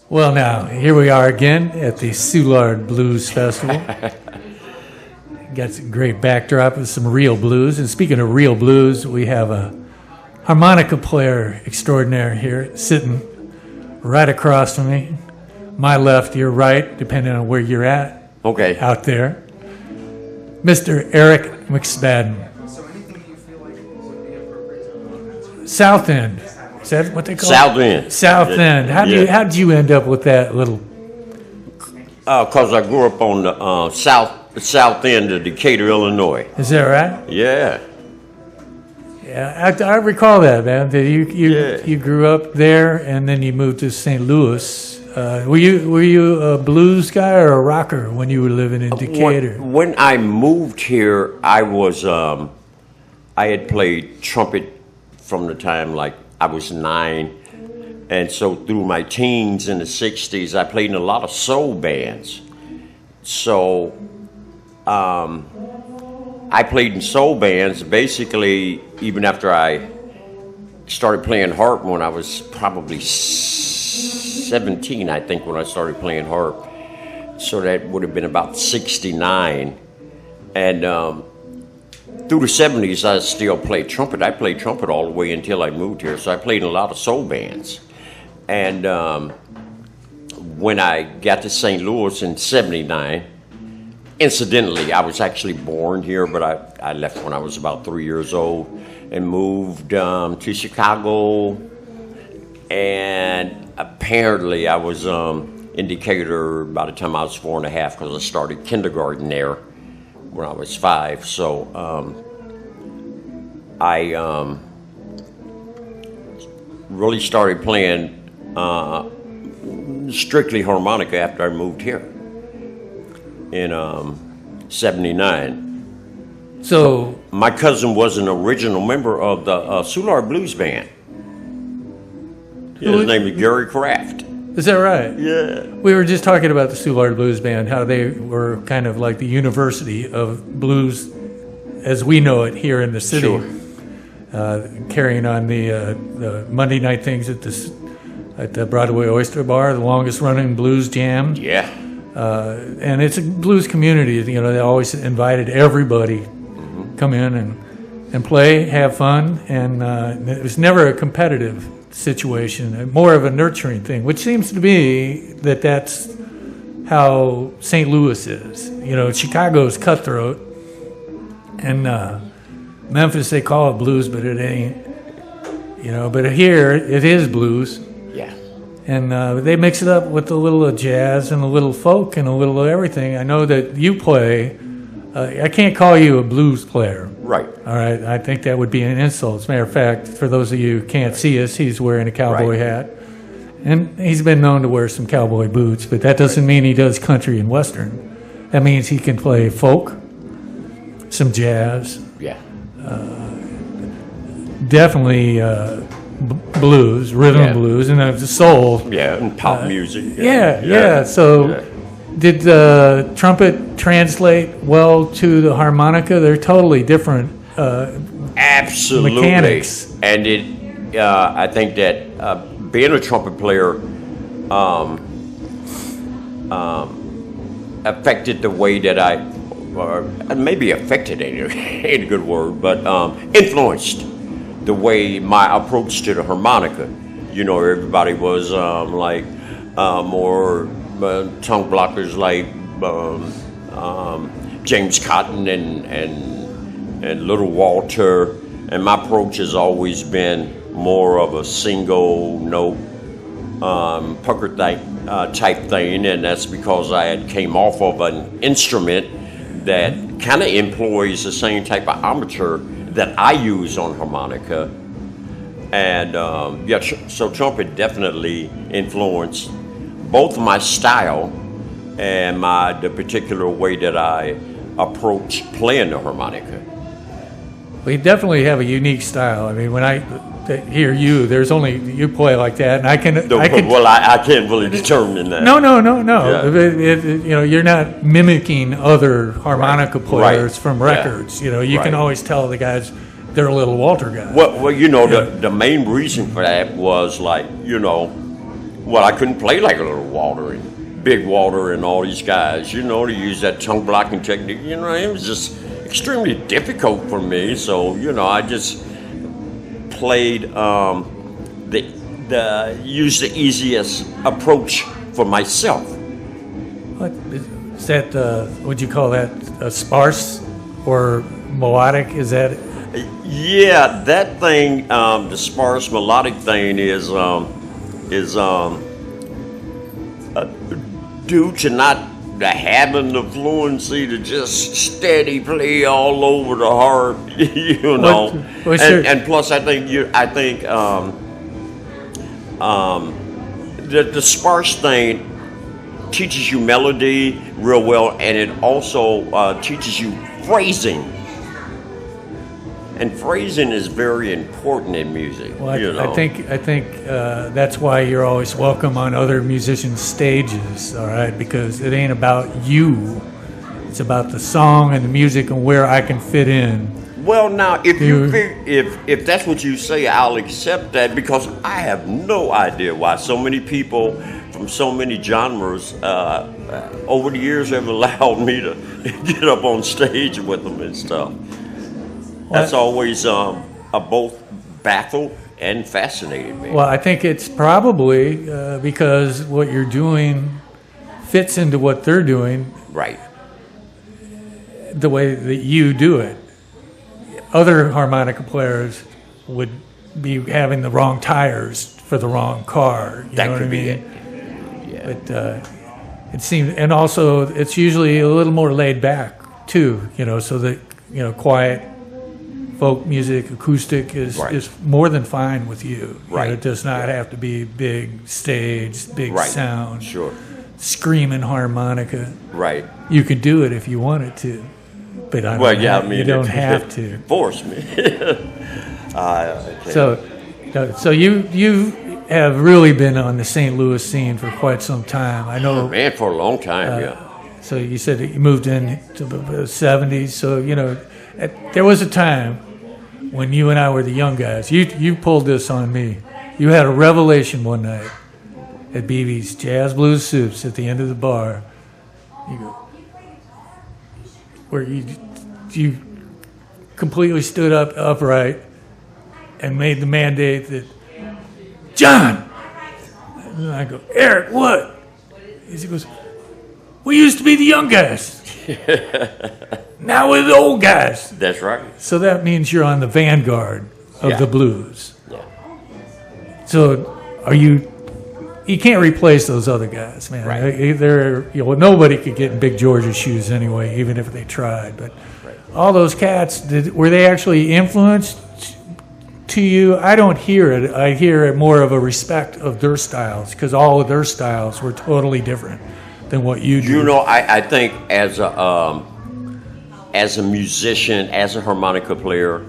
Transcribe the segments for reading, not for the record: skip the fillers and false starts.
Well, now, here we are again at the Soulard Blues Festival. Got some great backdrop of some real blues. And speaking of real blues, we have a harmonica player extraordinaire here sitting right across from me. My left, your right, depending on where you're at. Okay. Out there. Mr. Eric McSpadden. So anything you feel like would be appropriate? South End. Is that what they call South it? End. South End. How did you end up with that little? Because I grew up on the south end of Decatur, Illinois. Is that right? Yeah. Yeah, I recall that, man. That you grew up there and then you moved to St. Louis. Were you a blues guy or a rocker when you were living in Decatur? When I moved here, I had played trumpet from the time like I was 9, and so through my teens in the 60s, I played in a lot of soul bands. So I played in soul bands basically even after I started playing harp when I was probably 17, I think, when I started playing harp. So that would have been about 69. And through the 70s, I still played trumpet. I played trumpet all the way until I moved here. So I played in a lot of soul bands. And when I got to St. Louis in 79, incidentally, I was actually born here, but I left when I was about 3 years old and moved to Chicago. And apparently I was in Decatur by the time I was 4 and a half, because I started kindergarten there when I was 5. So I really started playing strictly harmonica after I moved here in 79. So my cousin was an original member of the Soulard Blues Band. His name is Gary Kraft. Is that right? Yeah. We were just talking about the Soulard Blues Band, how they were kind of like the university of blues as we know it here in the city. Sure. Carrying on the Monday night things at the Broadway Oyster Bar, the longest running blues jam. Yeah. And it's a blues community. You know, they always invited everybody come in and play, have fun, and it was never a competitive situation, more of a nurturing thing, which seems to be that's how St. Louis is. You know, Chicago's cutthroat, and Memphis, they call it blues, but it ain't. You know, but here it is blues. Yeah. And they mix it up with a little jazz and a little folk and a little of everything. I know that you play. I can't call you a blues player. Right. All right. I think that would be an insult. As a matter of fact, for those of you who can't see us, he's wearing a cowboy hat. And he's been known to wear some cowboy boots, but that doesn't mean he does country and western. That means he can play folk, some jazz. Yeah. Definitely blues, rhythm blues, and soul. Yeah, and pop music. Yeah. So did the trumpet translate well to the harmonica? They're totally different absolutely mechanics. And I think that being a trumpet player affected the way that maybe affected ain't a good word, but influenced the way my approach to the harmonica. You know, everybody was more tongue blockers like James Cotton and Little Walter, and my approach has always been more of a single note pucker type thing, and that's because I had came off of an instrument that kind of employs the same type of armature that I use on harmonica. And so trumpet definitely influenced both my style and the particular way that I approach playing the harmonica. Well, you definitely have a unique style. I mean, when I hear you, there's only you play like that, and I can. Well, I can't really determine that. No. Yeah. You know, you're not mimicking other harmonica players from records. Yeah. You know, you can always tell the guys they're a Little Walter guys. Well, you know, the main reason for that was, like, you know, well, I couldn't play like a little Walter and Big Walter and all these guys, you know, to use that tongue blocking technique. You know, it was just extremely difficult for me. So, you know, I just played used the easiest approach for myself. What is that? Would you call that sparse or melodic? Is that? Yeah, that thing, the sparse melodic thing is due to not having the fluency to just steady play all over the harp, you know. And plus, I think the sparse thing teaches you melody real well, and it also teaches you phrasing. And phrasing is very important in music. Well, you know? I think that's why you're always welcome on other musicians' stages, all right? Because it ain't about you; it's about the song and the music and where I can fit in. Well, now, if that's what you say, I'll accept that, because I have no idea why so many people from so many genres over the years have allowed me to get up on stage with them and stuff. That's always both baffled and fascinated me. Well, I think it's probably because what you're doing fits into what they're doing. Right. The way that you do it. Other harmonica players would be having the wrong tires for the wrong car. You know what I mean? Yeah. But it seems, and also it's usually a little more laid back too. You know, so that quiet folk music, acoustic is more than fine with you. Right. It does not have to be big stage, big sound. Sure. Screaming harmonica. Right. You could do it if you wanted to, but you don't have to. Force me. So you have really been on the St. Louis scene for quite some time. I know. Man, for a long time, yeah. So you said that you moved in to the 70s. So, there was a time when you and I were the young guys. You pulled this on me. You had a revelation one night at BB's Jazz Blues Soups at the end of the bar. You go, where you completely stood upright and made the mandate that, John! And I go, Eric, what? He goes, we used to be the young guys. Now we're the old guys. That's right. So that means you're on the vanguard of the blues. Yeah. So you can't replace those other guys, man. Right. Nobody could get in Big George's shoes anyway, even if they tried. But all those cats, were they actually influenced to you? I don't hear it. I hear it more of a respect of their styles, because all of their styles were totally different than what you do. I think as a musician, as a harmonica player,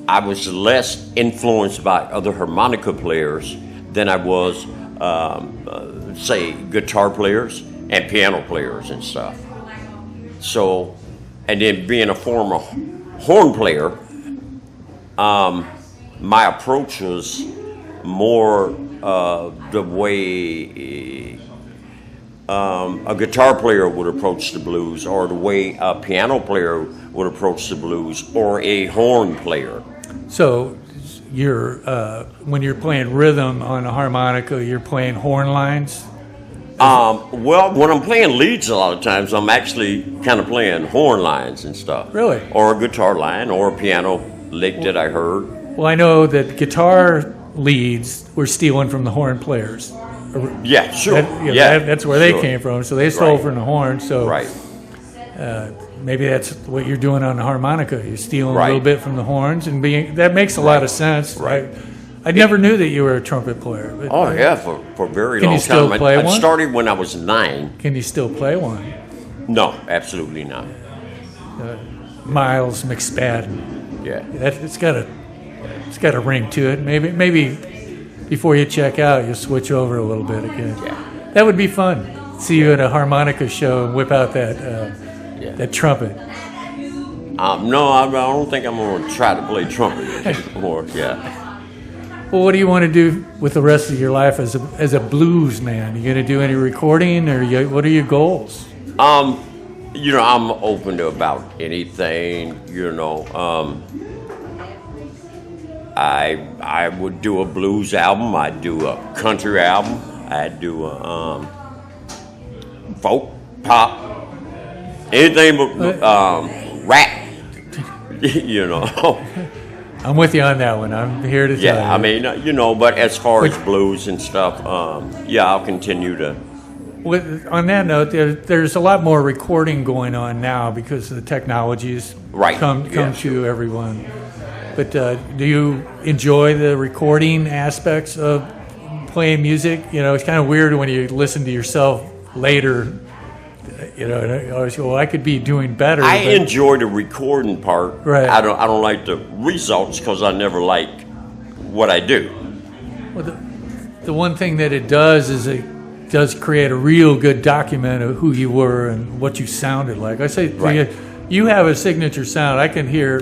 I was less influenced by other harmonica players than I was, say, guitar players and piano players and stuff. So, and then being a former horn player, my approach was more the way a guitar player would approach the blues, or the way a piano player would approach the blues, or a horn player. So you're when you're playing rhythm on a harmonica, you're playing horn lines? Well, when I'm playing leads, a lot of times I'm actually kind of playing horn lines and stuff. Really? Or a guitar line, or a piano lick that I heard. Well, I know that guitar leads were stealing from the horn players. Yeah, sure. That's where they came from. So they stole from the horn. So maybe that's what you're doing on the harmonica. You're stealing a little bit from the horns, and that makes a lot of sense. Right. I never knew that you were a trumpet player. But for a very can long you still time. play I one? started when I was 9. Can you still play one? No, absolutely not. Miles McSpadden. Yeah. It's got a ring to it. Maybe before you check out, you'll switch over a little bit again. Yeah. That would be fun. See you at a harmonica show and whip out that trumpet. No, I don't think I'm going to try to play trumpet anymore. Yeah. Well, what do you want to do with the rest of your life as a blues man? You going to do any recording, or what are your goals? You know, I'm open to about anything. You know, I would do a blues album. I'd do a country album. I'd do a folk, pop, anything but rap. You know. I'm with you on that one. I'm here to tell you. Yeah, I mean, you know, but as far as blues and stuff, yeah, I'll continue to. On that note, there's a lot more recording going on now because the technologies come to everyone. But do you enjoy the recording aspects of playing music? You know, it's kind of weird when you listen to yourself later. You know, and I always go, well, I could be doing better. I enjoy the recording part. Right. I don't like the results because I never like what I do. Well, the one thing that it does is it does create a real good document of who you were and what you sounded like. I say, you have a signature sound. I can hear,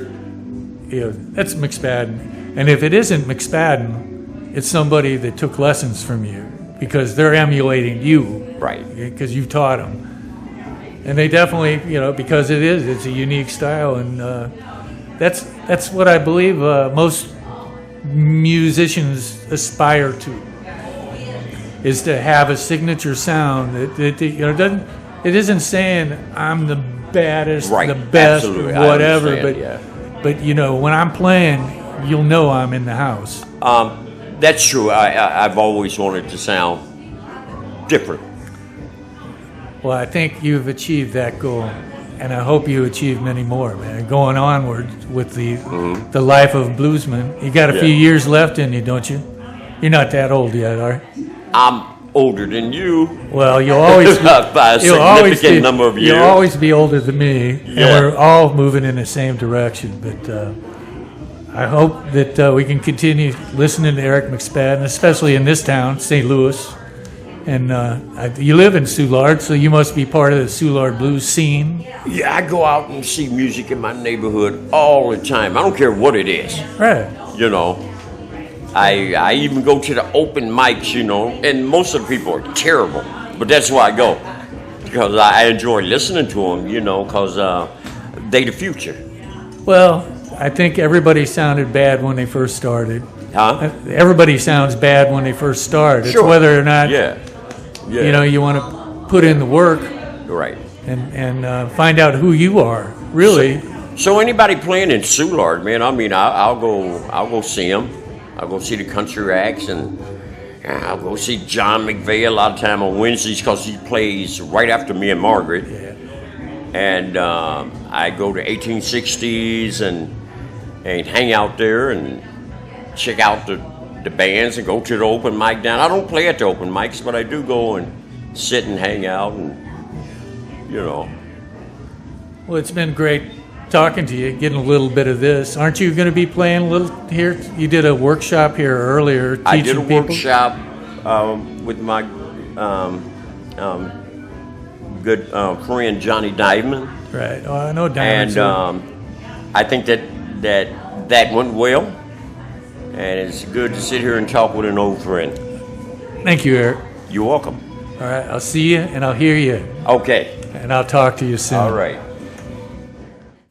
you know, that's McSpadden. And if it isn't McSpadden, it's somebody that took lessons from you because they're emulating you. Right. Because you taught them. And they definitely, you know, because it's a unique style, and that's what I believe most musicians aspire to, is to have a signature sound that you know it isn't saying I'm the baddest, the best, or whatever, but you know, when I'm playing, you'll know I'm in the house. That's true. I've always wanted to sound different. Well, I think you've achieved that goal, and I hope you achieve many more, man. Going onward with the life of bluesman. You got a few years left in you, don't you? You're not that old yet, are you? I'm older than you. Well, you'll always be, by a significant number of years. You'll always be older than me, and we're all moving in the same direction. But I hope that we can continue listening to Eric McSpadden, especially in this town, St. Louis. And you live in Soulard, so you must be part of the Soulard blues scene. Yeah, I go out and see music in my neighborhood all the time. I don't care what it is. Right. You know, I even go to the open mics, you know, and most of the people are terrible. But that's why I go, because I enjoy listening to them, you know, because they the future. Well, I think everybody sounded bad when they first started. Huh? Everybody sounds bad when they first start. It's sure. whether or not Yeah. you know, you want to put in the work, right, and find out who you are, really. So anybody playing in Soulard, man, I mean, I'll go see them. I'll go see the country acts, and I'll go see John McVeigh a lot of time on Wednesdays because he plays right after me and Margaret. Yeah. And I go to 1860s and hang out there and check out the bands and go to the open mic down. I don't play at the open mics, but I do go and sit and hang out, and you know. Well, it's been great talking to you, getting a little bit of this. Aren't you going to be playing a little here? You did a workshop here earlier. I did a people. workshop with my good friend Johnny Diamond. Right. Oh, I know Diamond. And I think that went well. And it's good to sit here and talk with an old friend. Thank you, Eric. You're welcome. All right, I'll see you and I'll hear you. Okay. And I'll talk to you soon. All right.